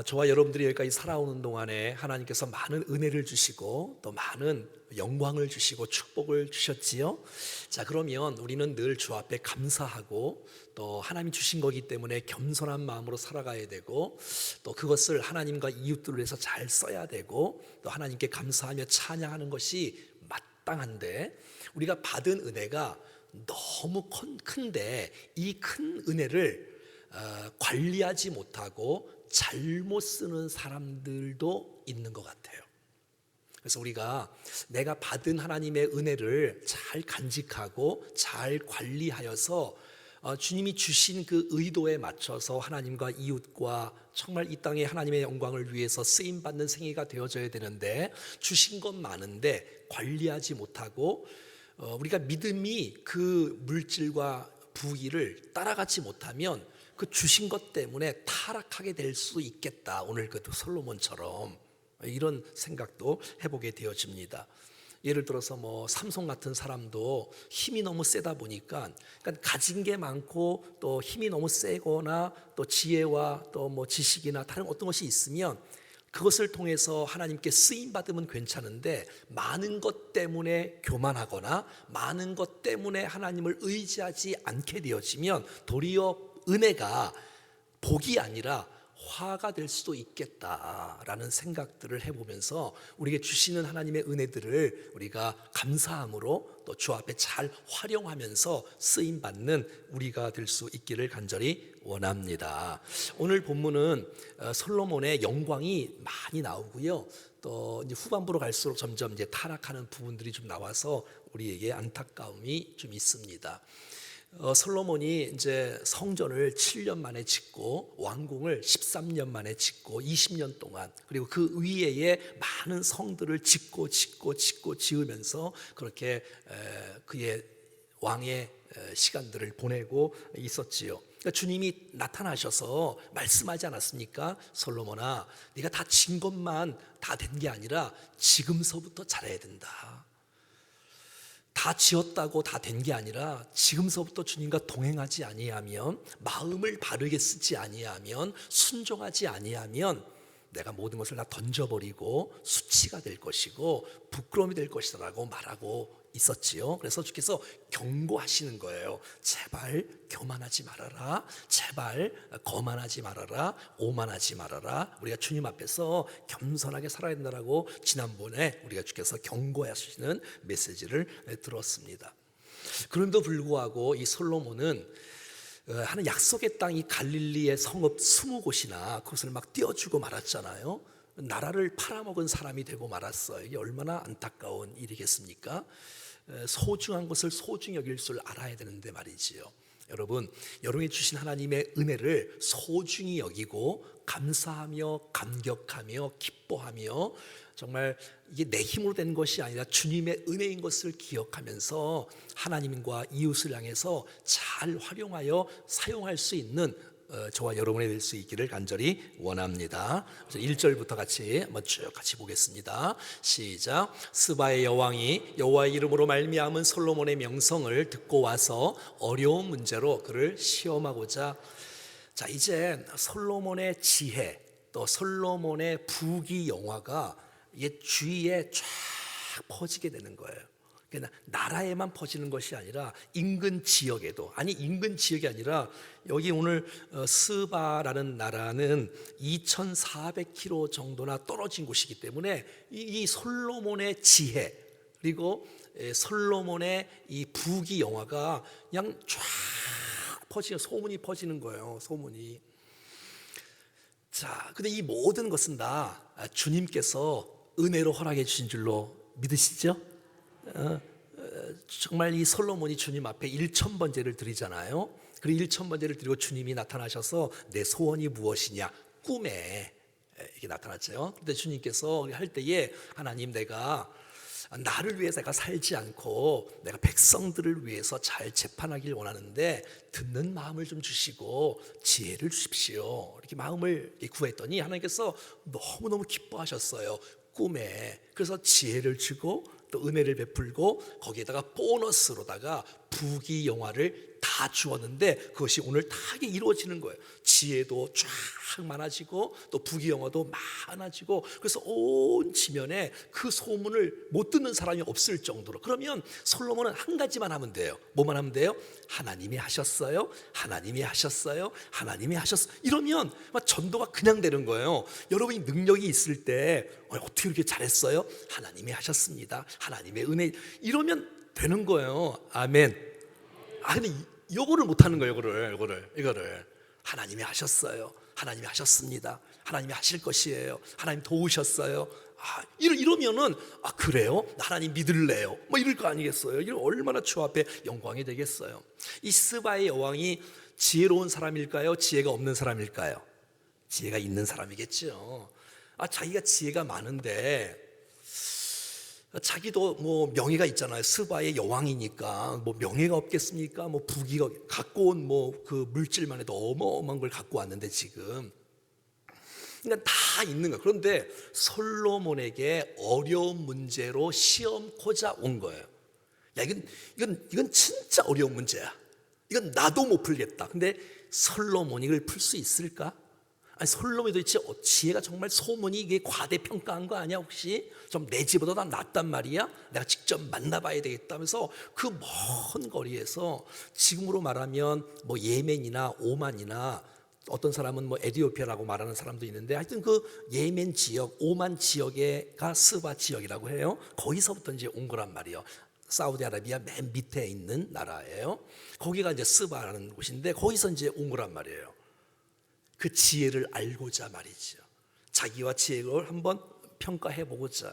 저와 여러분들이 여기까지 살아오는 동안에 하나님께서 많은 은혜를 주시고 또 많은 영광을 주시고 축복을 주셨지요. 자, 그러면 우리는 늘 주 앞에 감사하고 또 하나님이 주신 거기 때문에 겸손한 마음으로 살아가야 되고, 또 그것을 하나님과 이웃들을 위해서 잘 써야 되고, 또 하나님께 감사하며 찬양하는 것이 마땅한데, 우리가 받은 은혜가 너무 큰데 이 큰 은혜를 관리하지 못하고 잘못 쓰는 사람들도 있는 것 같아요. 그래서 우리가 내가 받은 하나님의 은혜를 잘 간직하고 잘 관리하여서 주님이 주신 그 의도에 맞춰서 하나님과 이웃과 정말 이 땅에 하나님의 영광을 위해서 쓰임받는 생애가 되어져야 되는데, 주신 건 많은데 관리하지 못하고 우리가 믿음이 그 물질과 부귀를 따라가지 못하면 그 주신 것 때문에 타락하게 될 수 있겠다. 오늘 그 솔로몬처럼 이런 생각도 해보게 되어집니다. 예를 들어서 삼손 같은 사람도 힘이 너무 세다 보니까, 그러니까 가진 게 많고 또 힘이 너무 세거나 또 지혜와 또 지식이나 다른 어떤 것이 있으면 그것을 통해서 하나님께 쓰임 받으면 괜찮은데, 많은 것 때문에 교만하거나 많은 것 때문에 하나님을 의지하지 않게 되어지면 도리어 은혜가 복이 아니라 화가 될 수도 있겠다라는 생각들을 해보면서 우리에게 주시는 하나님의 은혜들을 우리가 감사함으로 또 주 앞에 잘 활용하면서 쓰임받는 우리가 될 수 있기를 간절히 원합니다. 오늘 본문은 솔로몬의 영광이 많이 나오고요, 또 이제 후반부로 갈수록 점점 이제 타락하는 부분들이 좀 나와서 우리에게 안타까움이 좀 있습니다. 솔로몬이 이제 성전을 7년 만에 짓고 왕궁을 13년 만에 짓고 20년 동안, 그리고 그 위에 많은 성들을 짓고 지으면서 그렇게 그의 왕의 시간들을 보내고 있었지요. 그러니까 주님이 나타나셔서 말씀하지 않았습니까? 솔로몬아, 네가 다 진 것만 다 된 게 아니라 지금서부터 잘해야 된다. 다 지었다고 다 된 게 아니라 지금서부터 주님과 동행하지 아니하면, 마음을 바르게 쓰지 아니하면, 순종하지 아니하면 내가 모든 것을 다 던져버리고 수치가 될 것이고 부끄러움이 될 것이라고 말하고 있었지요. 그래서 주께서 경고하시는 거예요. 제발 교만하지 말아라. 제발 거만하지 말아라. 오만하지 말아라. 우리가 주님 앞에서 겸손하게 살아야 된다라고 지난번에 우리가 주께서 경고하시는 메시지를 들었습니다. 그런데도 불구하고 이 솔로몬은 하는 약속의 땅, 이 갈릴리의 성읍 20곳이나 그것을 막 떼어주고 말았잖아요. 나라를 팔아먹은 사람이 되고 말았어요. 이게 얼마나 안타까운 일이겠습니까? 소중한 것을 소중히 여길 줄 알아야 되는데 말이지요. 여러분, 여러분이 주신 하나님의 은혜를 소중히 여기고 감사하며 감격하며 기뻐하며, 정말 이게 내 힘으로 된 것이 아니라 주님의 은혜인 것을 기억하면서 하나님과 이웃을 향해서 잘 활용하여 사용할 수 있는 저와 여러분이 될 수 있기를 간절히 원합니다. 1절부터 한번 쭉 같이 보겠습니다. 시작. 스바의 여왕이 여호와의 이름으로 말미암은 솔로몬의 명성을 듣고 와서 어려운 문제로 그를 시험하고자. 자, 이제 솔로몬의 지혜, 또 솔로몬의 부귀 영화가 이게 주위에 쫙 퍼지게 되는 거예요. 그러니까 나라에만 퍼지는 것이 아니라 인근 지역에도, 아니 인근 지역이 아니라 여기 오늘 스바라는 나라는 2,400km 정도나 떨어진 곳이기 때문에 이 솔로몬의 지혜 그리고 솔로몬의 이 부귀 영화가 그냥 쫙 퍼지는, 소문이 퍼지는 거예요. 소문이. 자, 근데 이 모든 것은 다 주님께서 은혜로 허락해 주신 줄로 믿으시죠? 정말 이 솔로몬이 주님 앞에 1,000번제를 드리잖아요. 그리고 1,000번제를 드리고 주님이 나타나셔서 내 소원이 무엇이냐, 꿈에 이렇게 나타났죠. 근데 주님께서 할 때에, 하나님, 내가 나를 위해서 내가 살지 않고 내가 백성들을 위해서 잘 재판하길 원하는데 듣는 마음을 좀 주시고 지혜를 주십시오. 이렇게 마음을 구했더니 하나님께서 너무너무 기뻐하셨어요. 꿈에. 그래서 지혜를 주고 또 은혜를 베풀고 거기에다가 보너스로다가 부귀영화를 다 주었는데 그것이 오늘 다 이루어지는 거예요. 지혜도 쫙 많아지고 또 부귀영화도 많아지고, 그래서 온 지면에 그 소문을 못 듣는 사람이 없을 정도로. 그러면 솔로몬은 한 가지만 하면 돼요. 뭐만 하면 돼요? 하나님이 하셨어요, 하나님이 하셨어요, 하나님이 하셨어요. 이러면 전도가 그냥 되는 거예요. 여러분이 능력이 있을 때 어떻게 이렇게 잘했어요? 하나님이 하셨습니다, 하나님의 은혜. 이러면 되는 거예요. 아멘. 근데 요거를 못하는 거예요. 이거를 하나님이 하셨어요, 하나님이 하셨습니다, 하나님이 하실 것이에요, 하나님 도우셨어요. 이러면은 그래요? 하나님 믿을래요? 뭐 이럴 거 아니겠어요? 이거 얼마나 주 앞에 영광이 되겠어요. 이 스바의 여왕이 지혜로운 사람일까요? 지혜가 없는 사람일까요? 지혜가 있는 사람이겠죠. 자기가 지혜가 많은데 자기도 뭐 명예가 있잖아요. 스바의 여왕이니까 뭐 명예가 없겠습니까? 뭐 부귀가, 갖고 온 뭐 그 물질만 해도 어마어마한 걸 갖고 왔는데 지금, 그러니까 다 있는 거예요. 그런데 솔로몬에게 어려운 문제로 시험코자 온 거예요. 야, 이건 진짜 어려운 문제야. 이건 나도 못 풀겠다. 근데 솔로몬이 이걸 풀 수 있을까? 솔로몬이 도대체 지혜가 정말 소문이 이게 과대평가한 거 아니야? 혹시 좀 내 집보다 난 낫단 말이야? 내가 직접 만나봐야 되겠다면서 그 먼 거리에서, 지금으로 말하면 뭐 예멘이나 오만이나, 어떤 사람은 뭐 에디오피아라고 말하는 사람도 있는데, 하여튼 그 예멘 지역, 오만 지역에가 스바 지역이라고 해요. 거기서부터 이제 온 거란 말이에요. 사우디아라비아 맨 밑에 있는 나라예요. 거기가 이제 스바라는 곳인데 거기서 이제 온 거란 말이에요. 그 지혜를 알고자 말이죠. 자기와 지혜를 한번 평가해 보고자,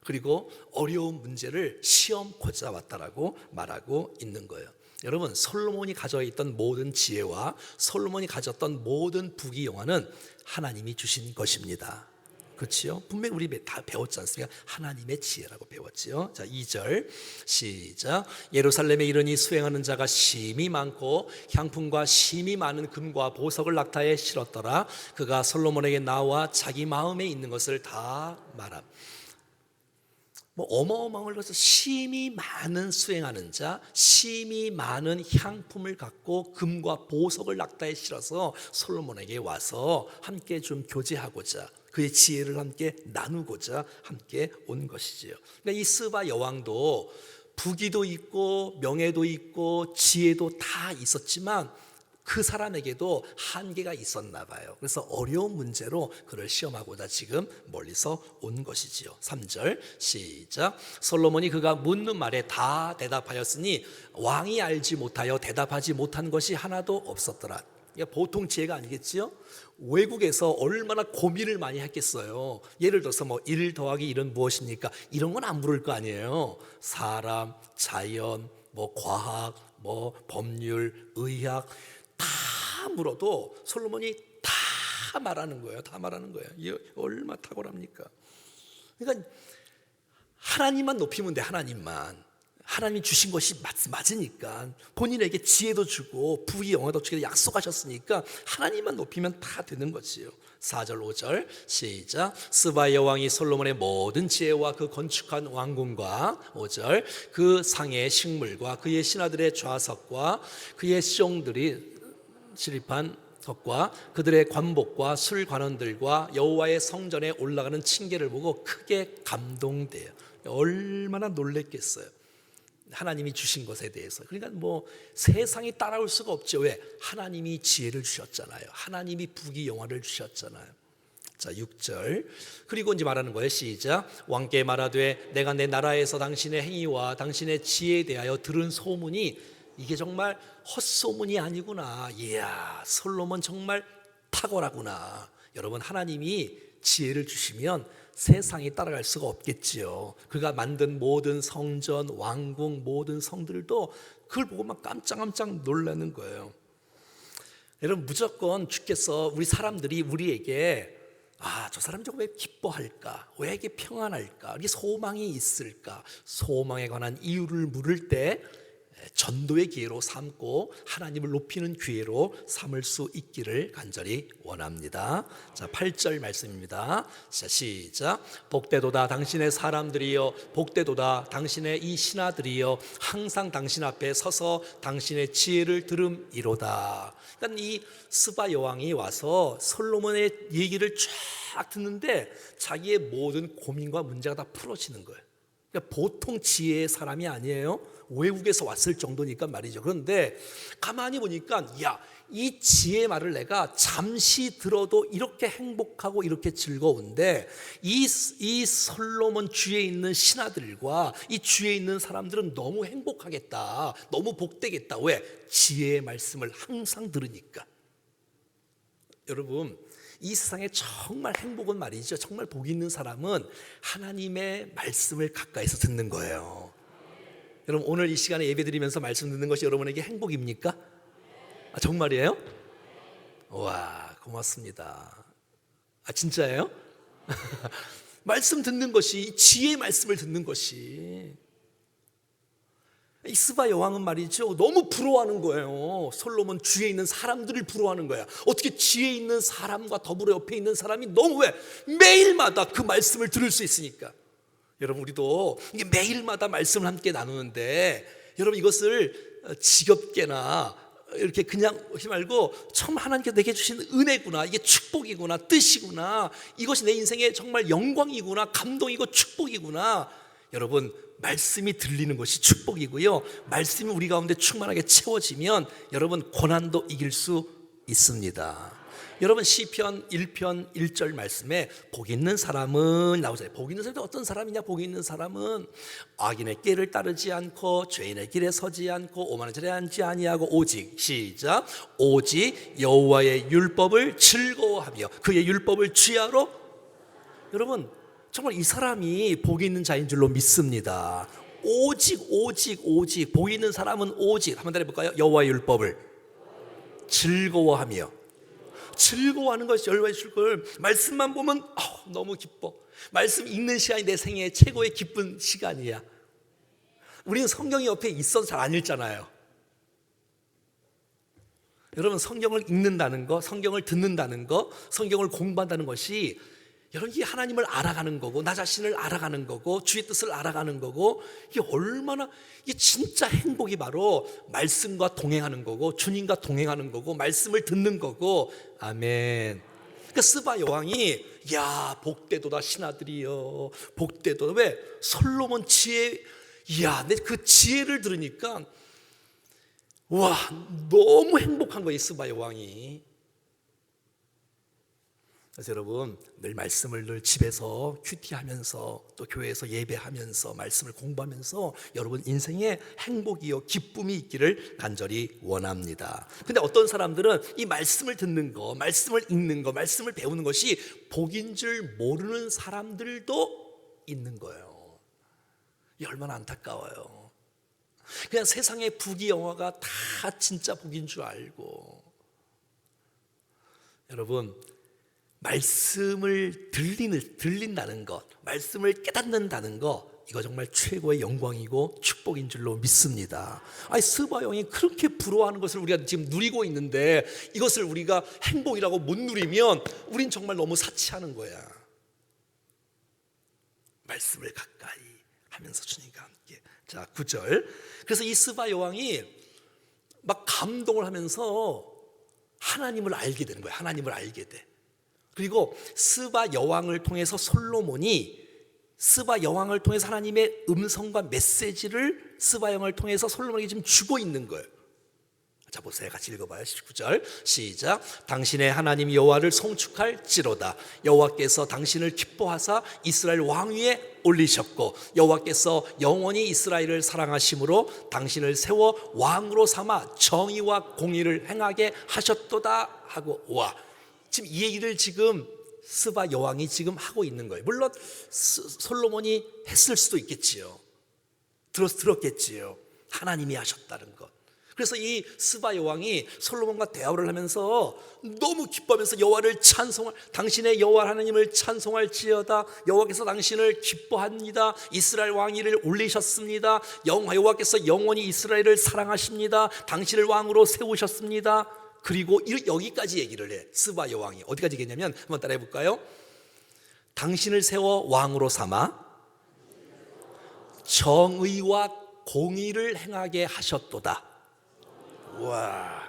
그리고 어려운 문제를 시험코자 왔다라고 말하고 있는 거예요. 여러분, 솔로몬이 가져 있던 모든 지혜와 솔로몬이 가졌던 모든 부귀영화는 하나님이 주신 것입니다. 그렇지요? 분명히 우리 다 배웠지 않습니까? 하나님의 지혜라고 배웠지요. 자, 2절 시작. 예루살렘에 이르니 수행하는 자가 심히 많고 향품과 심히 많은 금과 보석을 낙타에 실었더라. 그가 솔로몬에게 나와 자기 마음에 있는 것을 다 말함. 뭐 어마어마한 것을, 심히 많은 수행하는 자, 심히 많은 향품을 갖고 금과 보석을 낙타에 실어서 솔로몬에게 와서 함께 좀 교제하고자, 그의 지혜를 함께 나누고자 함께 온 것이지요. 그러니까 이 스바 여왕도 부귀도 있고 명예도 있고 지혜도 다 있었지만 그 사람에게도 한계가 있었나 봐요. 그래서 어려운 문제로 그를 시험하고자 지금 멀리서 온 것이지요. 3절 시작. 솔로몬이 그가 묻는 말에 다 대답하였으니 왕이 알지 못하여 대답하지 못한 것이 하나도 없었더라. 그러니까 보통 지혜가 아니겠지요. 외국에서 얼마나 고민을 많이 했겠어요. 예를 들어서 뭐 1 더하기 1은 무엇입니까? 이런 건 안 물을 거 아니에요. 사람, 자연, 뭐 과학, 뭐 법률, 의학 다 물어도 솔로몬이 다 말하는 거예요. 다 말하는 거예요. 이게 얼마나 탁월합니까? 그러니까 하나님만 높이면 돼. 하나님이 주신 것이 맞으니까, 본인에게 지혜도 주고 부귀영화도 주기로 약속하셨으니까 하나님만 높이면 다 되는 거지요. 4절 5절 시작. 스바 여왕이 솔로몬의 모든 지혜와 그 건축한 왕궁과 5절 그 상의 식물과 그의 신하들의 좌석과 그의 시종들이 시립한 덕과 그들의 관복과 술 관원들과 여호와의 성전에 올라가는 층계를 보고 크게 감동돼요. 얼마나 놀랬겠어요. 하나님이 주신 것에 대해서. 그러니까 뭐 세상이 따라올 수가 없죠. 왜? 하나님이 지혜를 주셨잖아요. 하나님이 부귀영화를 주셨잖아요. 자, 6절. 그리고 이제 말하는 거예요. 시작. 왕께 말하되 내가 내 나라에서 당신의 행위와 당신의 지혜에 대하여 들은 소문이 이게 정말 헛소문이 아니구나. 이야, 솔로몬 정말 탁월하구나. 여러분, 하나님이 지혜를 주시면 세상이 따라갈 수가 없겠지요. 그가 만든 모든 성전, 왕궁, 모든 성들도 그걸 보고 막 깜짝깜짝 놀라는 거예요. 여러분, 무조건 주께서 우리 사람들이 우리에게 저 사람이 왜 기뻐할까? 왜 이렇게 평안할까? 이게 소망이 있을까? 소망에 관한 이유를 물을 때 전도의 기회로 삼고 하나님을 높이는 기회로 삼을 수 있기를 간절히 원합니다. 자, 8절 말씀입니다. 자, 시작. 복되도다 당신의 사람들이여, 복되도다 당신의 이 신하들이여, 항상 당신 앞에 서서 당신의 지혜를 들음이로다. 그러니까 이 스바 여왕이 와서 솔로몬의 얘기를 쫙 듣는데 자기의 모든 고민과 문제가 다 풀어지는 거예요. 그러니까 보통 지혜의 사람이 아니에요. 외국에서 왔을 정도니까 말이죠. 그런데 가만히 보니까 이 지혜의 말을 내가 잠시 들어도 이렇게 행복하고 이렇게 즐거운데 이 솔로몬 주위에 있는 신하들과 이 주위에 있는 사람들은 너무 행복하겠다, 너무 복되겠다. 왜? 지혜의 말씀을 항상 들으니까. 여러분, 이 세상에 정말 행복은 말이죠, 정말 복 있는 사람은 하나님의 말씀을 가까이서 듣는 거예요. 여러분, 오늘 이 시간에 예배드리면서 말씀 듣는 것이 여러분에게 행복입니까? 정말이에요? 와, 고맙습니다. 진짜예요? 말씀 듣는 것이, 지혜의 말씀을 듣는 것이. 이 스바 여왕은 말이죠, 너무 부러워하는 거예요. 솔로몬 주위에 있는 사람들을 부러워하는 거야. 어떻게 지혜 있는 사람과 더불어 옆에 있는 사람이 너무 왜? 매일마다 그 말씀을 들을 수 있으니까. 여러분, 우리도 이게 매일마다 말씀을 함께 나누는데, 여러분 이것을 지겹게나 이렇게 그냥 하지 말고 정말 하나님께서 내게 주신 은혜구나, 이게 축복이구나, 뜻이구나, 이것이 내 인생의 정말 영광이구나, 감동이고 축복이구나. 여러분, 말씀이 들리는 것이 축복이고요, 말씀이 우리 가운데 충만하게 채워지면 여러분 고난도 이길 수 있습니다. 여러분, 시편 1편 1절 말씀에 복 있는 사람은 나오잖아요. 복 있는 사람은 어떤 사람이냐? 복 있는 사람은 악인의 길을 따르지 않고 죄인의 길에 서지 않고 오만한 자리에 앉지 아니하고 오직, 시작, 오직 여호와의 율법을 즐거워하며 그의 율법을 취하러. 여러분, 정말 이 사람이 복 있는 자인 줄로 믿습니다. 오직 복 있는 사람은 오직, 한번 더 해볼까요? 여호와의 율법을 즐거워하며. 즐거워하는 것이 여호와의 율법을, 말씀만 보면 너무 기뻐. 말씀 읽는 시간이 내 생애의 최고의 기쁜 시간이야. 우리는 성경이 옆에 있어서 잘 안 읽잖아요. 여러분, 성경을 읽는다는 거, 성경을 듣는다는 거, 성경을 공부한다는 것이 여러분, 이게 하나님을 알아가는 거고, 나 자신을 알아가는 거고, 주의 뜻을 알아가는 거고, 이게 얼마나, 이게 진짜 행복이 바로 말씀과 동행하는 거고, 주님과 동행하는 거고, 말씀을 듣는 거고. 아멘. 그러니까 스바 여왕이 복되도다 신하들이여, 복되도다. 왜? 솔로몬 지혜, 내 그 지혜를 들으니까 너무 행복한 거예요, 스바 여왕이. 그래서 여러분, 늘 말씀을 늘 집에서 큐티하면서 또 교회에서 예배하면서 말씀을 공부하면서 여러분 인생에 행복이요 기쁨이 있기를 간절히 원합니다. 근데 어떤 사람들은 이 말씀을 듣는 거, 말씀을 읽는 거, 말씀을 배우는 것이 복인 줄 모르는 사람들도 있는 거예요. 이 얼마나 안타까워요. 그냥 세상의 부귀영화가 다 진짜 복인 줄 알고. 여러분, 말씀을 들린다는 것, 말씀을 깨닫는다는 것, 이거 정말 최고의 영광이고 축복인 줄로 믿습니다. 스바 여왕이 그렇게 부러워하는 것을 우리가 지금 누리고 있는데, 이것을 우리가 행복이라고 못 누리면 우린 정말 너무 사치하는 거야. 말씀을 가까이 하면서 주님과 함께. 자, 9절. 그래서 이 스바 여왕이 막 감동을 하면서 하나님을 알게 되는 거야. 하나님을 알게 돼. 그리고 스바 여왕을 통해서 솔로몬이, 스바 여왕을 통해서 하나님의 음성과 메시지를 스바 여왕을 통해서 솔로몬에게 지금 주고 있는 거예요. 자, 보세요. 같이 읽어봐요. 19절 시작. 당신의 하나님 여호와를 송축할지로다. 여호와께서 당신을 기뻐하사 이스라엘 왕위에 올리셨고, 여호와께서 영원히 이스라엘을 사랑하심으로 당신을 세워 왕으로 삼아 정의와 공의를 행하게 하셨도다 하고. 지금 이 얘기를 지금 스바 여왕이 지금 하고 있는 거예요. 물론 솔로몬이 했을 수도 있겠지요. 들었겠지요. 하나님이 하셨다는 것. 그래서 이 스바 여왕이 솔로몬과 대화를 하면서 너무 기뻐하면서 여호와를 찬송할, 당신의 여호와 하나님을 찬송할지어다. 여호와께서 당신을 기뻐합니다. 이스라엘 왕위를 올리셨습니다. 여호와께서 영원히 이스라엘을 사랑하십니다. 당신을 왕으로 세우셨습니다. 그리고 여기까지 얘기를 해. 스바 여왕이 어디까지 얘기했냐면, 한번 따라해 볼까요? 당신을 세워 왕으로 삼아 정의와 공의를 행하게 하셨도다. 와.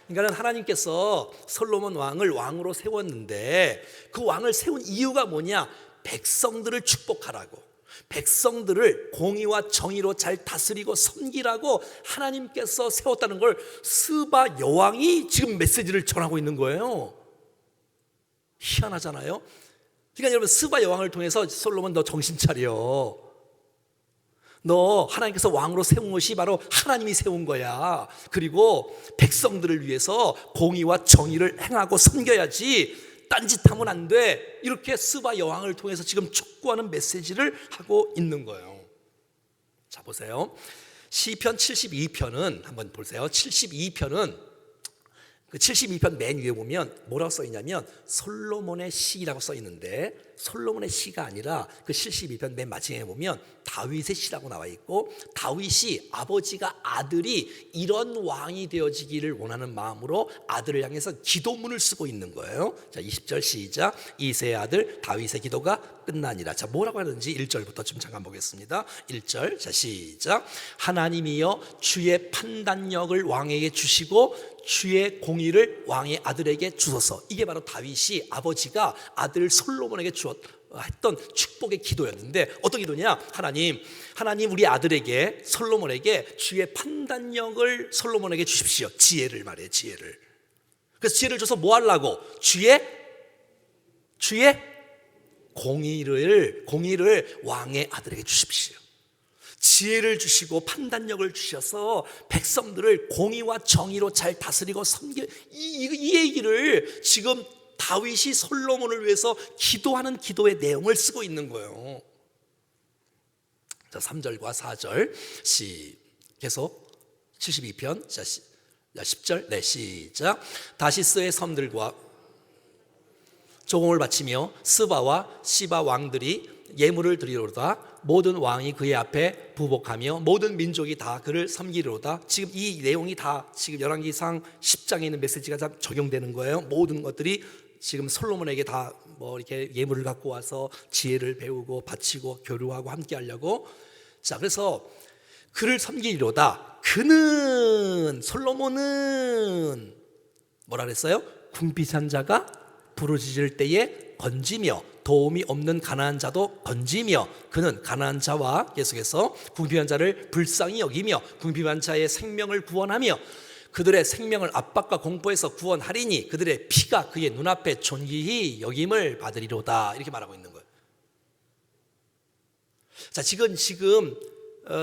그러니까 하나님께서 솔로몬 왕을 왕으로 세웠는데, 그 왕을 세운 이유가 뭐냐? 백성들을 축복하라고, 백성들을 공의와 정의로 잘 다스리고 섬기라고 하나님께서 세웠다는 걸 스바 여왕이 지금 메시지를 전하고 있는 거예요. 희한하잖아요. 그러니까 여러분, 스바 여왕을 통해서 솔로몬, 너 정신 차려. 너 하나님께서 왕으로 세운 것이 바로 하나님이 세운 거야. 그리고 백성들을 위해서 공의와 정의를 행하고 섬겨야지, 딴짓하면 안 돼. 이렇게 스바 여왕을 통해서 지금 촉구하는 메시지를 하고 있는 거예요. 자, 보세요. 시편 72편은 한번 보세요. 72편은 그 72편 맨 위에 보면 뭐라고 써 있냐면 솔로몬의 시라고 써 있는데, 솔로몬의 시가 아니라 그 72편 맨 마지막에 보면 다윗의 시라고 나와 있고, 다윗이 아버지가 아들이 이런 왕이 되어지기를 원하는 마음으로 아들을 향해서 기도문을 쓰고 있는 거예요. 자, 20절 시작. 이새의 아들 다윗의 기도가 끝나니라. 자, 뭐라고 하는지 1절부터 좀 잠깐 보겠습니다. 1절. 자, 시작. 하나님이여 주의 판단력을 왕에게 주시고 주의 공의를 왕의 아들에게 주소서. 이게 바로 다윗이 아버지가 아들 솔로몬에게 했던 축복의 기도였는데, 어떤 기도냐? 하나님 우리 아들에게 솔로몬에게 주의 판단력을 솔로몬에게 주십시오. 지혜를 말해, 지혜를. 그래서 지혜를 줘서 뭐 하려고? 주의 공의를 왕의 아들에게 주십시오. 지혜를 주시고 판단력을 주셔서 백성들을 공의와 정의로 잘 다스리고 섬겨. 이 얘기를 지금 다윗이 솔로몬을 위해서 기도하는 기도의 내용을 쓰고 있는 거예요. 자, 3절과 4절 계속 72편. 자, 10절. 네, 시작. 다시스의 섬들과 조공을 바치며 스바와 시바 왕들이 예물을 드리로다. 모든 왕이 그의 앞에 부복하며 모든 민족이 다 그를 섬기리로다. 지금 이 내용이 다 지금 열왕기상 10장에 있는 메시지가 다 적용되는 거예요. 모든 것들이 지금 솔로몬에게 다 뭐 이렇게 예물을 갖고 와서 지혜를 배우고 바치고 교류하고 함께 하려고. 자, 그래서 그를 섬기리로다. 솔로몬은 뭐라 그랬어요? 궁핍한 자가 부르짖을 때에 건지며 도움이 없는 가난한 자도 건지며, 그는 가난한 자와 계속해서 궁핍한 자를 불쌍히 여기며 궁핍한 자의 생명을 구원하며 그들의 생명을 압박과 공포에서 구원하리니 그들의 피가 그의 눈앞에 존귀히 여김을 받으리로다. 이렇게 말하고 있는 거예요. 자, 지금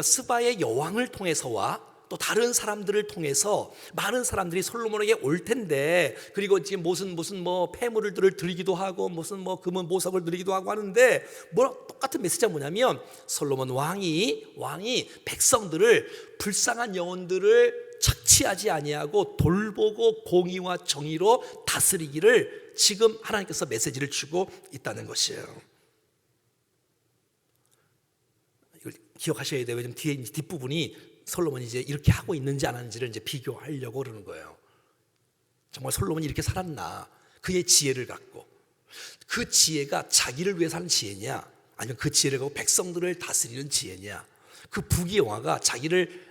스바의 여왕을 통해서와 또 다른 사람들을 통해서 많은 사람들이 솔로몬에게 올 텐데, 그리고 지금 무슨 뭐 폐물을 드리기도 하고 무슨 뭐 금은 보석을 드리기도 하고 하는데, 똑같은 메시지가 뭐냐면 솔로몬 왕이 백성들을, 불쌍한 영혼들을 착취하지 아니하고 돌보고 공의와 정의로 다스리기를 지금 하나님께서 메시지를 주고 있다는 것이에요. 이걸 기억하셔야 돼요. 왜냐면 뒤에 뒷부분이 솔로몬이 이제 이렇게 하고 있는지 안 하는지를 이제 비교하려고 그러는 거예요. 정말 솔로몬이 이렇게 살았나? 그의 지혜를 갖고, 그 지혜가 자기를 위해서 하는 지혜냐, 아니면 그 지혜를 갖고 백성들을 다스리는 지혜냐, 그 부귀영화가 자기를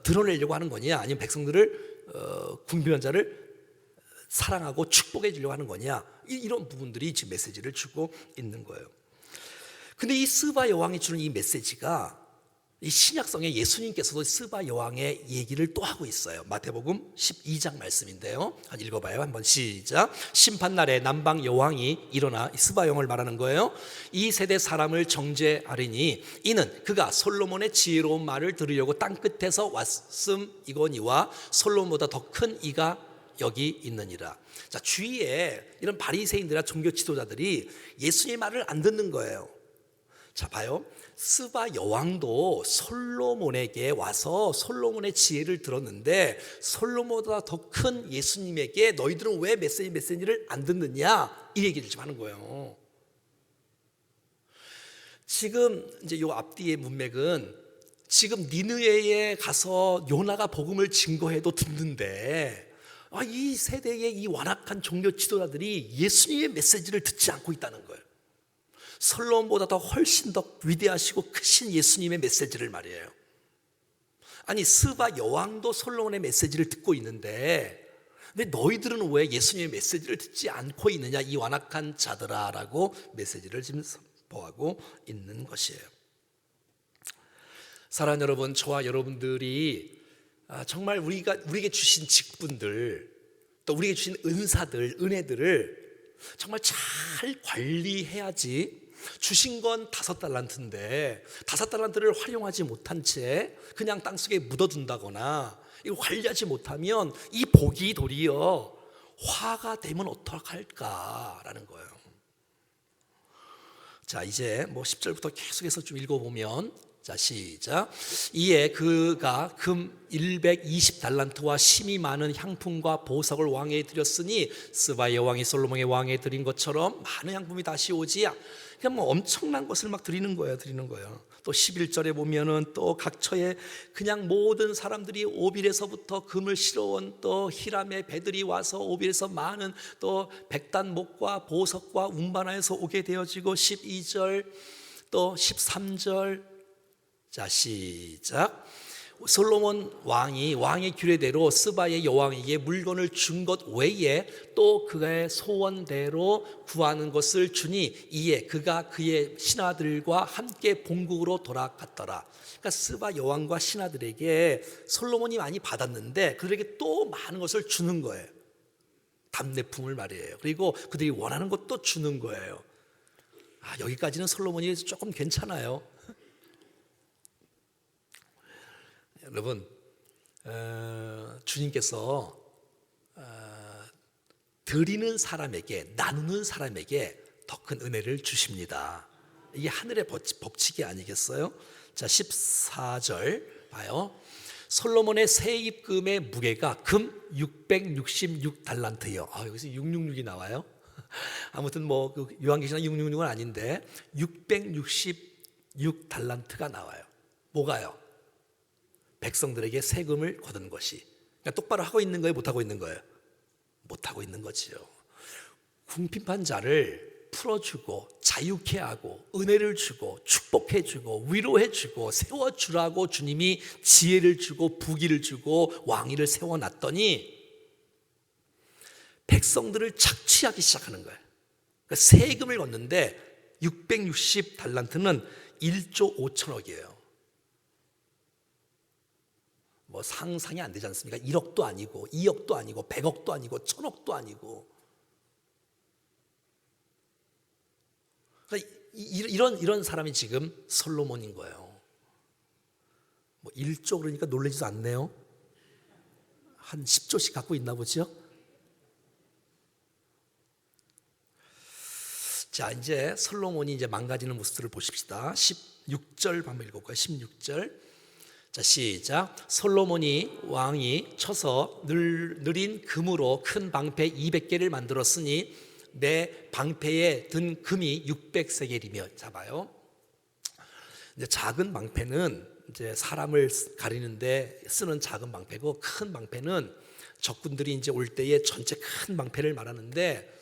드러내려고 하는 거냐, 아니면 백성들을 궁핍한 자를 사랑하고 축복해 주려고 하는 거냐, 이런 부분들이 지금 메시지를 주고 있는 거예요. 근데 이 스바 여왕이 주는 이 메시지가, 이 신약성에 예수님께서도 스바 여왕의 얘기를 또 하고 있어요. 마태복음 12장 말씀인데요. 한번 읽어봐요. 한번 시작. 심판날에 남방 여왕이 일어나, 스바 여왕을 말하는 거예요. 이 세대 사람을 정죄하리니 이는 그가 솔로몬의 지혜로운 말을 들으려고 땅끝에서 왔음이거니와 솔로몬보다 더 큰 이가 여기 있느니라. 자, 주위에 이런 바리새인들이나 종교 지도자들이 예수님의 말을 안 듣는 거예요. 자, 봐요. 스바 여왕도 솔로몬에게 와서 솔로몬의 지혜를 들었는데 솔로몬보다 더 큰 예수님에게 너희들은 왜 메시지를 안 듣느냐 이 얘기를 좀 하는 거예요. 지금 이제 요 앞뒤의 문맥은 지금 니느웨에 가서 요나가 복음을 증거해도 듣는데 이 세대의 이 완악한 종교 지도자들이 예수님의 메시지를 듣지 않고 있다는 거예요. 솔로몬보다 더 훨씬 더 위대하시고 크신 예수님의 메시지를 말이에요. 아니 스바 여왕도 솔로몬의 메시지를 듣고 있는데 근데 너희들은 왜 예수님의 메시지를 듣지 않고 있느냐 이 완악한 자들아 라고 메시지를 지금 선포하고 있는 것이에요. 사랑하는 여러분, 저와 여러분들이 정말 우리에게 주신 직분들 또 우리에게 주신 은사들 은혜들을 정말 잘 관리해야지. 주신 건 5달란트인데 5달란트를 활용하지 못한 채 그냥 땅속에 묻어둔다거나 이거 관리하지 못하면 이 복이 도리어 화가 되면 어떡할까라는 거예요. 자, 이제 10절부터 계속해서 좀 읽어보면, 자, 시작. 이에 그가 금 120달란트와 심이 많은 향품과 보석을 왕에게 드렸으니 스바의 왕이 솔로몬의 왕에게 드린 것처럼 많은 향품이 다시 오지. 그냥 엄청난 것을 막 드리는 거예요. 또 11절에 보면은 또 각처에 그냥 모든 사람들이 오빌에서부터 금을 실어온 또 히람의 배들이 와서 오빌에서 많은 또 백단목과 보석과 운반하여서 오게 되어지고 12절 또 13절. 자, 시작. 솔로몬 왕의 규례대로 스바의 여왕에게 물건을 준 것 외에 또 그의 소원대로 구하는 것을 주니 이에 그가 그의 신하들과 함께 본국으로 돌아갔더라. 그러니까 스바 여왕과 신하들에게 솔로몬이 많이 받았는데 그들에게 또 많은 것을 주는 거예요. 답례품을 말이에요. 그리고 그들이 원하는 것도 주는 거예요. 여기까지는 솔로몬이 조금 괜찮아요. 여러분, 주님께서 드리는 사람에게 나누는 사람에게 더 큰 은혜를 주십니다. 이게 하늘의 법칙이 아니겠어요? 자, 14절 봐요. 솔로몬의 세입금의 무게가 금 666달란트요. 여기서 666이 나와요. 아무튼 요한계시록 666은 아닌데 666달란트가 나와요. 뭐가요? 백성들에게 세금을 거둔 것이. 그러니까 똑바로 하고 있는 거예요? 못하고 있는 거예요? 못하고 있는 거지요. 궁핍한 자를 풀어주고 자유케 하고 은혜를 주고 축복해 주고 위로해 주고 세워주라고 주님이 지혜를 주고 부귀를 주고 왕위를 세워놨더니 백성들을 착취하기 시작하는 거예요. 그러니까 세금을 걷는데 660달란트는 1조 5천억이에요. 상상이 안 되지 않습니까? 1억도 아니고 2억도 아니고 100억도 아니고 1000억도 아니고. 그러니까 이런 사람이 지금 솔로몬인 거예요. 1조 그러니까 놀라지도 않네요. 한 10조씩 갖고 있나 보죠? 자, 이제 솔로몬이 이제 망가지는 모습들을 보십시다. 16절 한번 읽어볼까요? 16절. 자, 시작. 솔로몬이 왕이 쳐서 느린 금으로 큰 방패 200개를 만들었으니 내 방패에 든 금이 600세겔이며. 잡아요. 이제 작은 방패는 이제 사람을 가리는데 쓰는 작은 방패고 큰 방패는 적군들이 이제 올 때에 전체 큰 방패를 말하는데,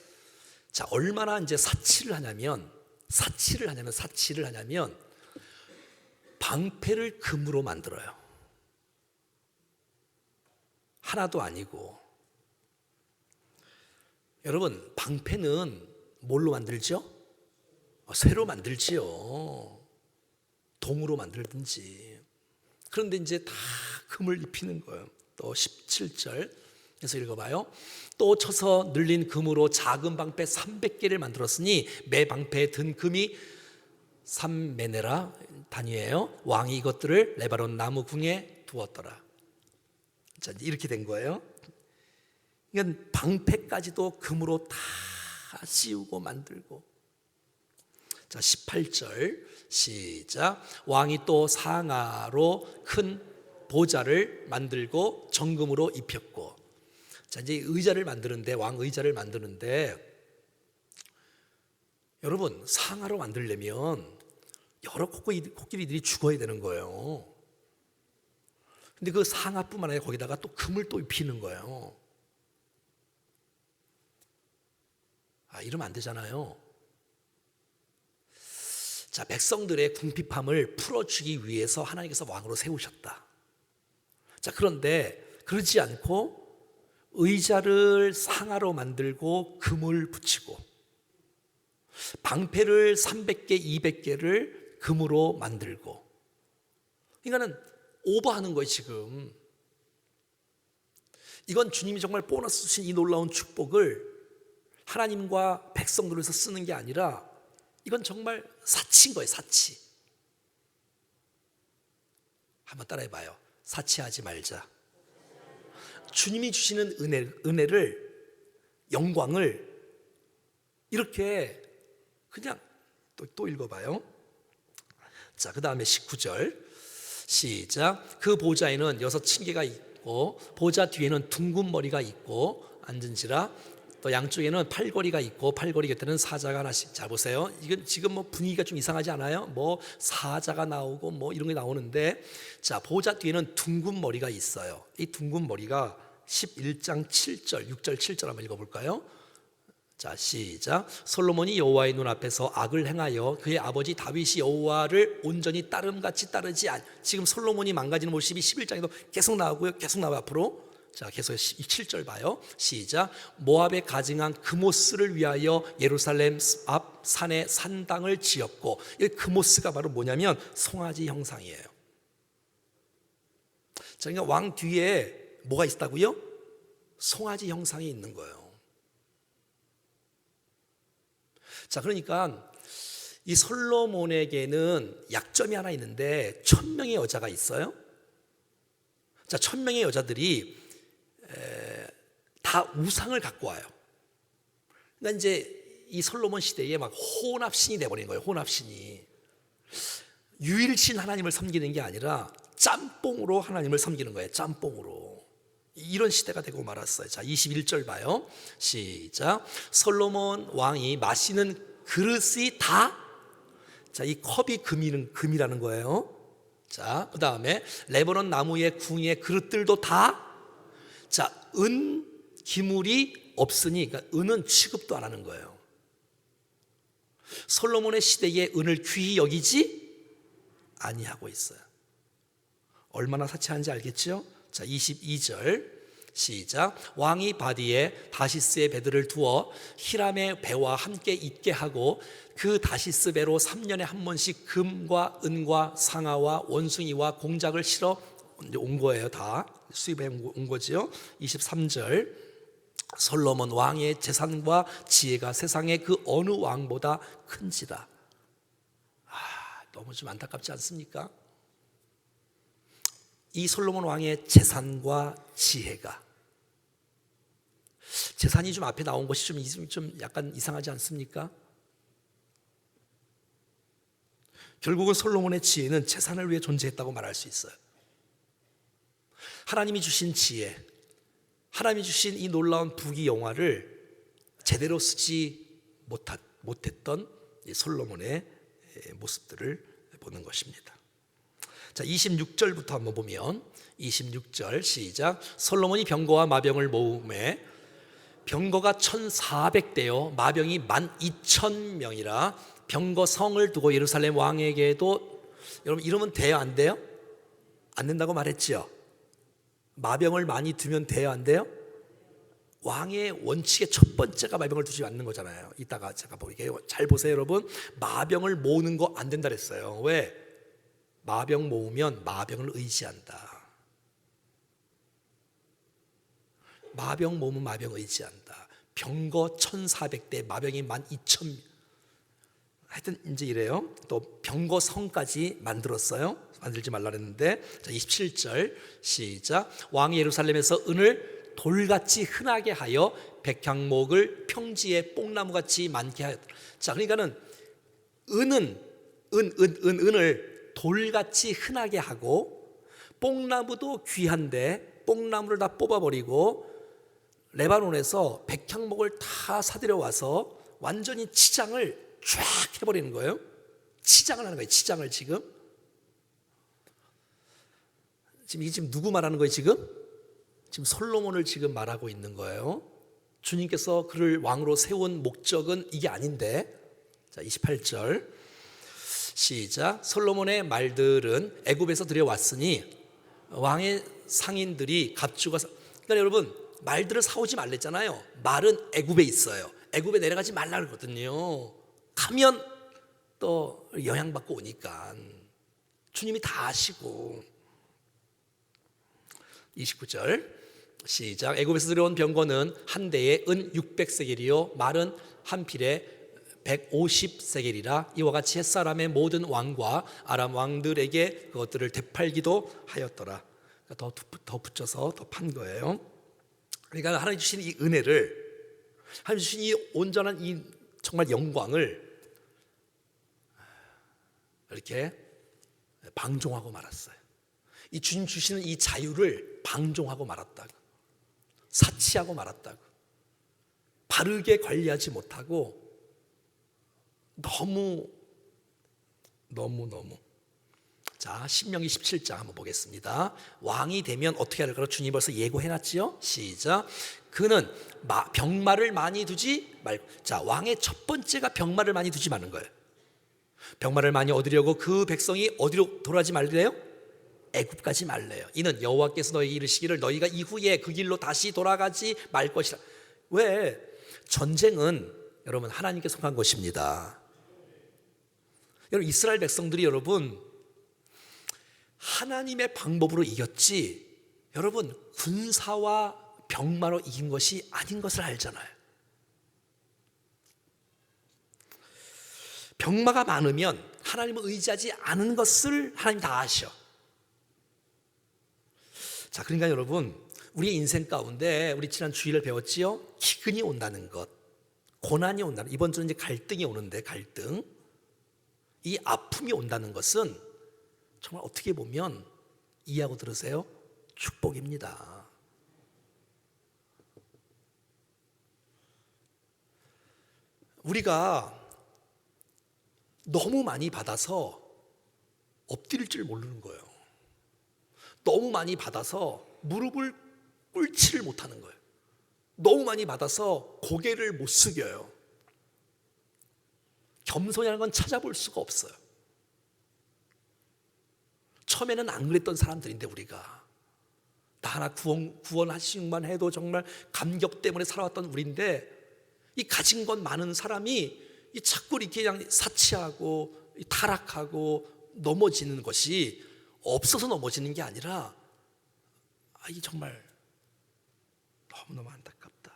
자, 얼마나 이제 사치를 하냐면 방패를 금으로 만들어요. 하나도 아니고. 여러분, 방패는 뭘로 만들죠? 쇠로 만들지요. 동으로 만들든지. 그런데 이제 다 금을 입히는 거예요. 또 17절 그래서 읽어봐요. 또 쳐서 늘린 금으로 작은 방패 300개를 만들었으니 매 방패에 든 금이 3메네라 단위예요. 왕이 이것들을 레바논 나무 궁에 두었더라. 자, 이렇게 된 거예요. 그러니까 방패까지도 금으로 다 씌우고 만들고. 자, 18절 시작. 왕이 또 상아로 큰 보좌를 만들고 정금으로 입혔고. 자, 이제 의자를 만드는데, 왕 의자를 만드는데, 여러분 상아로 만들려면 여러 코끼리들이 죽어야 되는 거예요. 근데 그 상아뿐만 아니라 거기다가 또 금을 또 입히는 거예요. 이러면 안 되잖아요. 자, 백성들의 궁핍함을 풀어주기 위해서 하나님께서 왕으로 세우셨다. 자, 그런데 그러지 않고 의자를 상아로 만들고 금을 붙이고 방패를 300개, 200개를 금으로 만들고, 그러니까는 오버하는 거예요 지금. 이건 주님이 정말 보너스 주신 이 놀라운 축복을 하나님과 백성들을 위해서 쓰는 게 아니라 이건 정말 사치인 거예요, 사치. 한번 따라해봐요. 사치하지 말자. 주님이 주시는 은혜를, 영광을 이렇게 그냥 또 읽어봐요. 자, 그 다음에 19절 시작. 그 보좌에는 6층계가 있고 보좌 뒤에는 둥근 머리가 있고 앉은지라. 또 양쪽에는 팔걸이가 있고 팔걸이 곁에는 사자가 하나씩. 자, 보세요. 이건 지금 뭐 분위기가 좀 이상하지 않아요? 뭐 사자가 나오고 뭐 이런 게 나오는데, 자, 보좌 뒤에는 둥근 머리가 있어요. 이 둥근 머리가 11장 7절, 6절, 7절 한번 읽어볼까요? 자, 시작. 솔로몬이 여호와의 눈앞에서 악을 행하여 그의 아버지 다윗이 여호와를 온전히 따름같이 따르지 않. 지금 솔로몬이 망가지는 모습이 11장에도 계속 나오고요, 계속 나와요 앞으로. 자, 계속 7절 봐요. 시작. 모압에 가증한 그모스를 위하여 예루살렘 앞 산에 산당을 지었고, 이 그모스가 바로 뭐냐면 송아지 형상이에요. 자, 그러니까 왕 뒤에 뭐가 있다고요? 송아지 형상이 있는 거예요. 자, 그러니까 이 솔로몬에게는 약점이 하나 있는데 1000명의 여자가 있어요. 자, 1000명의 여자들이 다 우상을 갖고 와요. 그러니까 이제 이 솔로몬 시대에 막 혼합신이 돼버린 거예요. 혼합신이 유일신 하나님을 섬기는 게 아니라 짬뽕으로 하나님을 섬기는 거예요. 짬뽕으로. 이런 시대가 되고 말았어요. 자, 21절 봐요. 시작. 솔로몬 왕이 마시는 그릇이 다, 자, 이 컵이 금이라는 거예요. 자, 그 다음에 레바논 나무의 궁의 그릇들도 다, 자, 은 기물이 없으니, 그러니까 은은 취급도 안 하는 거예요. 솔로몬의 시대에 은을 귀히 여기지 아니하고 있어요. 얼마나 사치한지 알겠죠? 자, 22절 시작. 왕이 바디에 다시스의 배들을 두어 히람의 배와 함께 있게 하고 그 다시스 배로 3년에 한 번씩 금과 은과 상아와 원숭이와 공작을 실어 온 거예요. 다 수입해 온 거지요. 23절 솔로몬 왕의 재산과 지혜가 세상의 그 어느 왕보다 큰지라. 너무 좀 안타깝지 않습니까? 이 솔로몬 왕의 재산과 지혜가, 재산이 좀 앞에 나온 것이 좀 약간 이상하지 않습니까? 결국은 솔로몬의 지혜는 재산을 위해 존재했다고 말할 수 있어요. 하나님이 주신 지혜, 하나님이 주신 이 놀라운 부귀영화를 제대로 쓰지 못했던 이 솔로몬의 모습들을 보는 것입니다. 자, 26절부터 한번 보면 26절 시작. 솔로몬이 병거와 마병을 모으매 병거가 1400대요 마병이 12,000명이라 병거 성을 두고 예루살렘 왕에게도, 여러분 이러면 돼요 안 돼요? 안 된다고 말했지요. 마병을 많이 두면 돼요 안 돼요? 왕의 원칙의 첫 번째가 마병을 두지 않는 거잖아요. 이따가 제가 보게요. 잘 보세요 여러분. 마병을 모으는 거 안 된다 그랬어요. 왜? 마병 모으면 마병을 의지한다. 마병 모으면 마병 의지한다. 병거 1400대 마병이 12,000. 하여튼 이제 이래요. 또 병거 성까지 만들었어요. 만들지 말라 그랬는데. 자, 27절 시작. 왕이 예루살렘에서 은을 돌같이 흔하게 하여 백향목을 평지에 뽕나무같이 많게 하였다. 자, 그러니까는 은을 돌같이 흔하게 하고, 뽕나무도 귀한데 뽕나무를 다 뽑아버리고 레바논에서 백향목을 다 사들여 와서 완전히 치장을 쫙 해버리는 거예요. 치장을 하는 거예요. 치장을 지금 이게 지금 누구 말하는 거예요? 지금 솔로몬을 지금 말하고 있는 거예요. 주님께서 그를 왕으로 세운 목적은 이게 아닌데. 자, 28절 시작. 솔로몬의 말들은 애굽에서 들여왔으니 왕의 상인들이 갑주가 그러니까 여러분, 말들을 사오지 말랬잖아요. 말은 애굽에 있어요. 애굽에 내려가지 말라 그러거든요. 가면 또 영향받고 오니까. 주님이 다 아시고. 29절 시작. 애굽에서 들여온 병거는 한 대에 은 600세겔이요 말은 한 필에 150세겔이라. 이와 같이 햇사람의 모든 왕과 아람 왕들에게 그것들을 되팔기도 하였더라. 더 붙여서 더 판 거예요. 그러니까 하나님 주신 이 은혜를, 하나님 주신 이 온전한 이 정말 영광을 이렇게 방종하고 말았어요. 이 주님 주시는 이 자유를 방종하고 말았다고, 사치하고 말았다고, 바르게 관리하지 못하고 너무. 자, 신명기 17장 한번 보겠습니다. 왕이 되면 어떻게 할까요? 주님이 벌써 예고해놨지요. 시작. 그는 병마를 많이 두지 말고. 자, 왕의 첫 번째가 병마를 많이 두지 마는 거예요. 병마를 많이 얻으려고 그 백성이 어디로 돌아가지 말래요? 애굽까지 말래요. 이는 여호와께서 너희에게 이르시기를 너희가 이후에 그 길로 다시 돌아가지 말 것이라. 왜? 전쟁은 여러분 하나님께 속한 것입니다. 여러분, 이스라엘 백성들이 여러분 하나님의 방법으로 이겼지, 여러분 군사와 병마로 이긴 것이 아닌 것을 알잖아요. 병마가 많으면 하나님을 의지하지 않은 것을 하나님 다 아셔. 자, 그러니까 여러분, 우리의 인생 가운데 우리 지난 주일을 배웠지요. 기근이 온다는 것, 고난이 온다는, 이번 주는 이제 갈등이 오는데, 갈등, 이 아픔이 온다는 것은 정말 어떻게 보면, 이해하고 들으세요, 축복입니다. 우리가 너무 많이 받아서 엎드릴 줄 모르는 거예요. 너무 많이 받아서 무릎을 꿇지를 못하는 거예요. 너무 많이 받아서 고개를 못 숙여요. 겸손이라는 건 찾아볼 수가 없어요. 처음에는 안 그랬던 사람들인데, 우리가 나 하나 구원하시기만 해도 정말 감격 때문에 살아왔던 우리인데, 이 가진 건 많은 사람이 이 자꾸 이렇게 그냥 사치하고 타락하고 넘어지는 것이 없어서 넘어지는 게 아니라, 이게 정말 너무너무 안타깝다.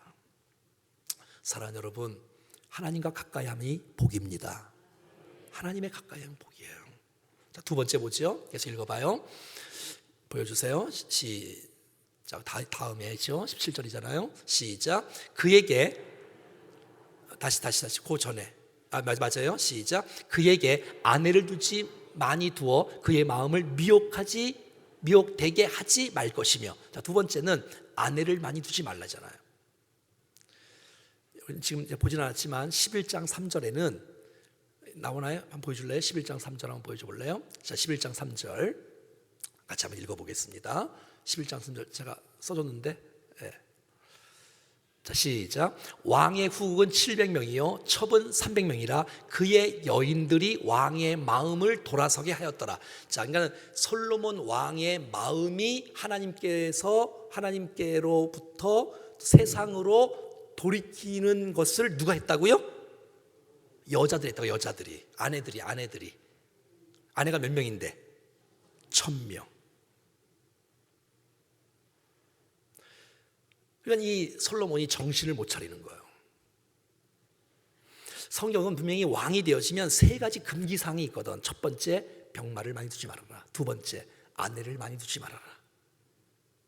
사랑하는 여러분, 하나님과 가까이함이 복입니다. 하나님의 가까이함은 복이에요. 자, 두 번째 보죠. 계속 읽어봐요. 보여주세요. 시작. 다음에 했죠. 17절이잖아요. 시작. 그에게, 다시 그 전에, 맞아요. 시작. 그에게 아내를 두지 많이 두어 그의 마음을 미혹되게 하지 말 것이며. 자, 두 번째는 아내를 많이 두지 말라잖아요. 지금 보진 않았지만 11장 3절에는 나오나요? 한번 보여줄래요? 11장 3절 한번 보여줘 볼래요? 자, 11장 3절 같이 한번 읽어보겠습니다. 11장 3절 제가 써줬는데, 네. 자, 시작. 왕의 후국은 700명이요 첩은 300명이라 그의 여인들이 왕의 마음을 돌아서게 하였더라. 자, 그러니까 솔로몬 왕의 마음이 하나님께로부터 세상으로 돌이키는 것을 누가 했다고요? 여자들이 했다고. 여자들이, 아내들이. 아내가 몇 명인데? 1000명. 그러니까 이 솔로몬이 정신을 못 차리는 거예요. 성경은 분명히 왕이 되어지면 세 가지 금기사항이 있거든. 첫 번째, 병마를 많이 두지 말아라. 두 번째, 아내를 많이 두지 말아라.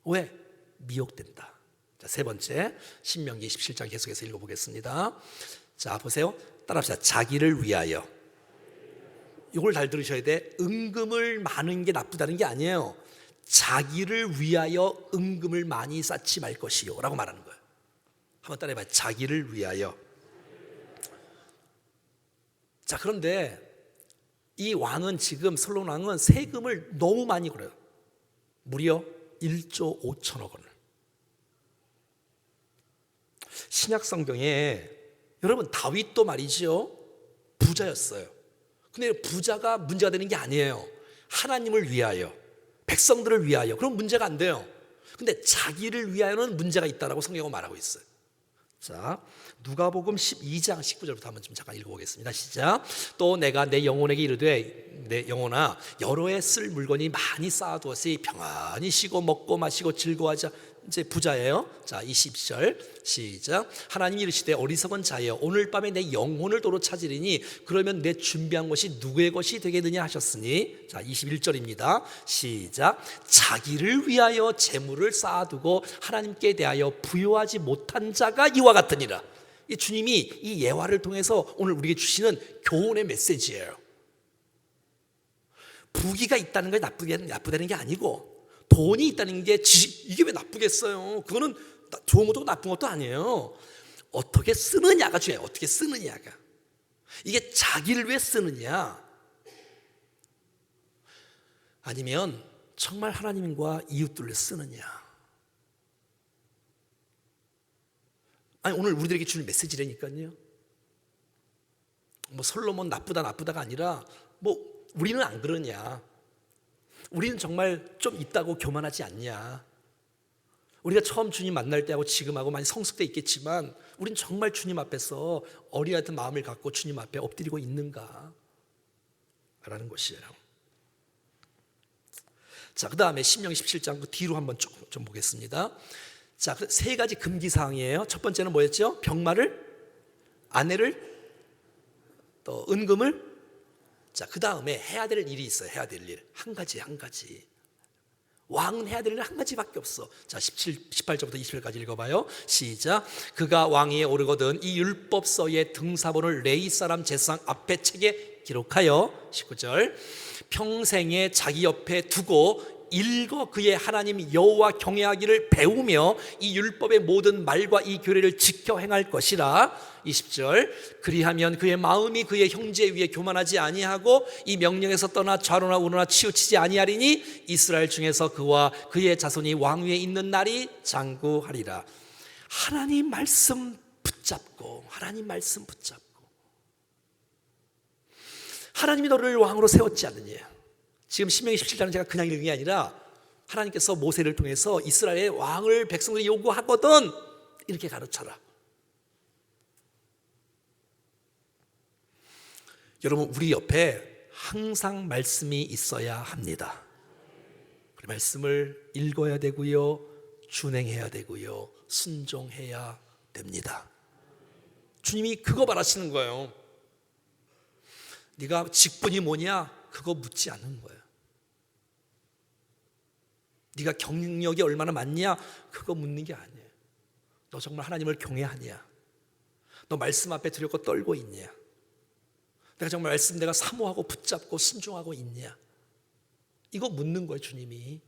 왜? 미혹된다. 자, 세 번째, 신명기 17장 계속해서 읽어보겠습니다. 자, 보세요. 따라합시다. 자기를 위하여 이걸 잘 들으셔야 돼. 은금을 많은 게 나쁘다는 게 아니에요. 자기를 위하여 은금을 많이 쌓지 말 것이요 라고 말하는 거예요. 한번 따라해봐요. 자기를 위하여. 자, 그런데 이 왕은 지금 솔로몬 왕은 세금을 너무 많이 걸어요. 무려 1조 5천억 원을. 신약 성경에 여러분 다윗도 말이죠, 부자였어요. 근데 부자가 문제가 되는 게 아니에요. 하나님을 위하여, 백성들을 위하여, 그럼 문제가 안 돼요. 근데 자기를 위하여는 문제가 있다라고 성경은 말하고 있어요. 자, 누가복음 12장 19절부터 한번 좀 잠깐 읽어보겠습니다. 시작. 또 내가 내 영혼에게 이르되 내 영혼아 여러 해 쓸 물건이 많이 쌓아두었으니 평안히 쉬고 먹고 마시고 즐거워하자. 이제 부자예요. 자, 20절 시작. 하나님이 이르시되 어리석은 자여 오늘 밤에 내 영혼을 도로 찾으리니 그러면 내 준비한 것이 누구의 것이 되겠느냐 하셨으니. 자, 21절입니다. 시작. 자기를 위하여 재물을 쌓아두고 하나님께 대하여 부요하지 못한 자가 이와 같으니라. 이 주님이 이 예화를 통해서 오늘 우리에게 주시는 교훈의 메시지예요. 부귀가 있다는 게 나쁘다는 게 아니고, 돈이 있다는 게 이게 왜 나쁘겠어요? 그거는 좋은 것도 나쁜 것도 아니에요. 어떻게 쓰느냐가 중요해요. 어떻게 쓰느냐가. 이게 자기를 위해 쓰느냐, 아니면 정말 하나님과 이웃들을 쓰느냐. 아니, 오늘 우리들에게 주는 메시지라니까요. 뭐 솔로몬 나쁘다가 아니라 뭐 우리는 안 그러냐, 우리는 정말 좀 있다고 교만하지 않냐, 우리가 처음 주님 만날 때하고 지금하고 많이 성숙돼 있겠지만 우리는 정말 주님 앞에서 어린아이 같은 마음을 갖고 주님 앞에 엎드리고 있는가 라는 것이에요. 자, 그 다음에 신명기 17장 그 뒤로 한번 좀 보겠습니다. 자, 세 가지 금기사항이에요. 첫 번째는 뭐였죠? 병마를, 아내를, 또 은금을. 자, 그 다음에 해야 될 일이 있어요. 해야 될 일. 한 가지. 왕은 해야 될 일 한 가지밖에 없어. 자, 18절부터 20절까지 읽어봐요. 시작. 그가 왕위에 오르거든 이 율법서의 등사본을 레위 사람 제사장 앞에 책에 기록하여 19절 평생에 자기 옆에 두고 읽어 그의 하나님 여호와 경외하기를 배우며 이 율법의 모든 말과 이 규례를 지켜 행할 것이라. 20절 그리하면 그의 마음이 그의 형제 위에 교만하지 아니하고 이 명령에서 떠나 좌로나 우로나 치우치지 아니하리니 이스라엘 중에서 그와 그의 자손이 왕위에 있는 날이 장구하리라. 하나님 말씀 붙잡고, 하나님 말씀 붙잡고. 하나님이 너를 왕으로 세웠지 않느냐. 지금 신명기 17장은 제가 그냥 읽은 게 아니라 하나님께서 모세를 통해서 이스라엘의 왕을 백성들이 요구하거든 이렇게 가르쳐라. 여러분, 우리 옆에 항상 말씀이 있어야 합니다. 그 말씀을 읽어야 되고요, 준행해야 되고요, 순종해야 됩니다. 주님이 그거 바라시는 거예요. 네가 직분이 뭐냐 그거 묻지 않는 거예요. 네가 경력이 얼마나 많냐 그거 묻는 게 아니에요. 너 정말 하나님을 경외하냐? 너 말씀 앞에 두렵고 떨고 있냐? 내가 정말 말씀 내가 사모하고 붙잡고 순종하고 있냐? 이거 묻는 거예요, 주님이.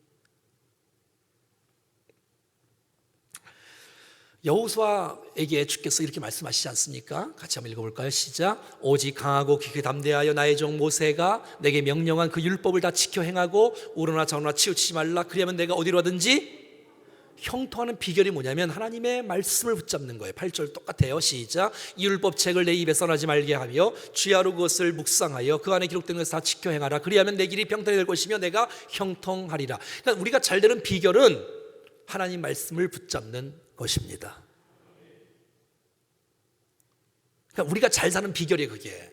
여호수아에게 주께서 이렇게 말씀하시지 않습니까? 같이 한번 읽어볼까요? 시작. 오직 강하고 깊이 담대하여 나의 종 모세가 내게 명령한 그 율법을 다 지켜 행하고 우러나 좌우나 치우치지 말라. 그리하면 내가 어디로 하든지 형통하는 비결이 뭐냐면 하나님의 말씀을 붙잡는 거예요. 8절 똑같아요. 시작. 이 율법책을 내 입에 써나지 말게 하며 주야로 그것을 묵상하여 그 안에 기록된 것을 다 지켜 행하라. 그리하면 내 길이 평탄이 될 것이며 내가 형통하리라. 그러니까 우리가 잘 되는 비결은 하나님 말씀을 붙잡는 것입니다. 그러니까 우리가 잘 사는 비결이 그게.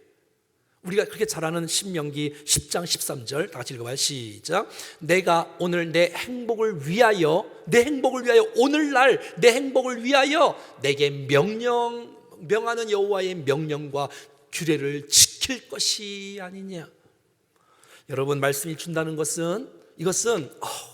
우리가 그렇게 잘하는 신명기 10장 13절 다 같이 읽어봐요. 시작. 내가 오늘 내 행복을 위하여 오늘날 내 행복을 위하여 내게 명하는 여호와의 명령과 규례를 지킬 것이 아니냐. 여러분, 말씀이 준다는 것은 이것은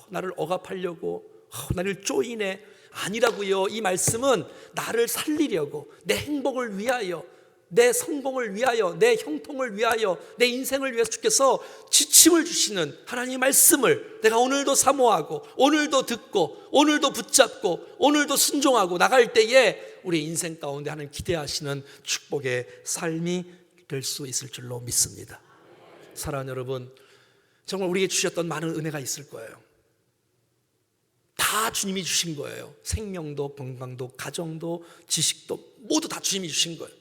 나를 억압하려고 나를 쪼이네 아니라고요. 이 말씀은 나를 살리려고, 내 행복을 위하여, 내 성공을 위하여, 내 형통을 위하여, 내 인생을 위해서 주께서 지침을 주시는 하나님의 말씀을 내가 오늘도 사모하고, 오늘도 듣고, 오늘도 붙잡고, 오늘도 순종하고 나갈 때에 우리 인생 가운데 하나님 기대하시는 축복의 삶이 될 수 있을 줄로 믿습니다. 사랑하는 여러분, 정말 우리에게 주셨던 많은 은혜가 있을 거예요. 다 주님이 주신 거예요. 생명도, 건강도, 가정도, 지식도 모두 다 주님이 주신 거예요.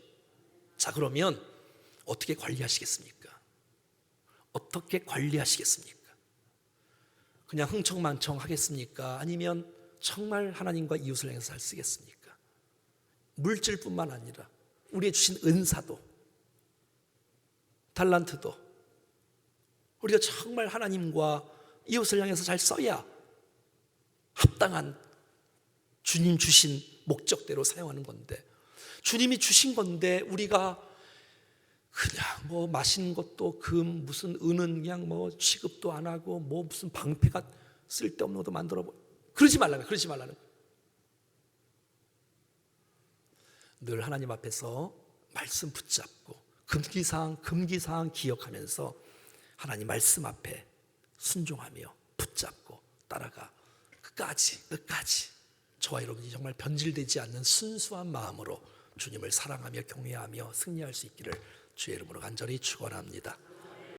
자, 그러면 어떻게 관리하시겠습니까? 어떻게 관리하시겠습니까? 그냥 흥청망청 하겠습니까? 아니면 정말 하나님과 이웃을 향해서 잘 쓰겠습니까? 물질뿐만 아니라 우리의 주신 은사도, 달란트도 우리가 정말 하나님과 이웃을 향해서 잘 써야 합당한 주님 주신 목적대로 사용하는 건데, 주님이 주신 건데 우리가 그냥 뭐 맛있는 것도 금, 무슨 은은 그냥 뭐 취급도 안 하고 뭐 무슨 방패가 쓸데없는 것도 만들어 그러지 말라는 거예요. 그러지 말라는 거예요. 늘 하나님 앞에서 말씀 붙잡고 금기사항 기억하면서 하나님 말씀 앞에 순종하며 붙잡고 따라가 끝까지 저와 여러분이 정말 변질되지 않는 순수한 마음으로 주님을 사랑하며 경외하며 승리할 수 있기를 주의 이름으로 간절히 축원합니다.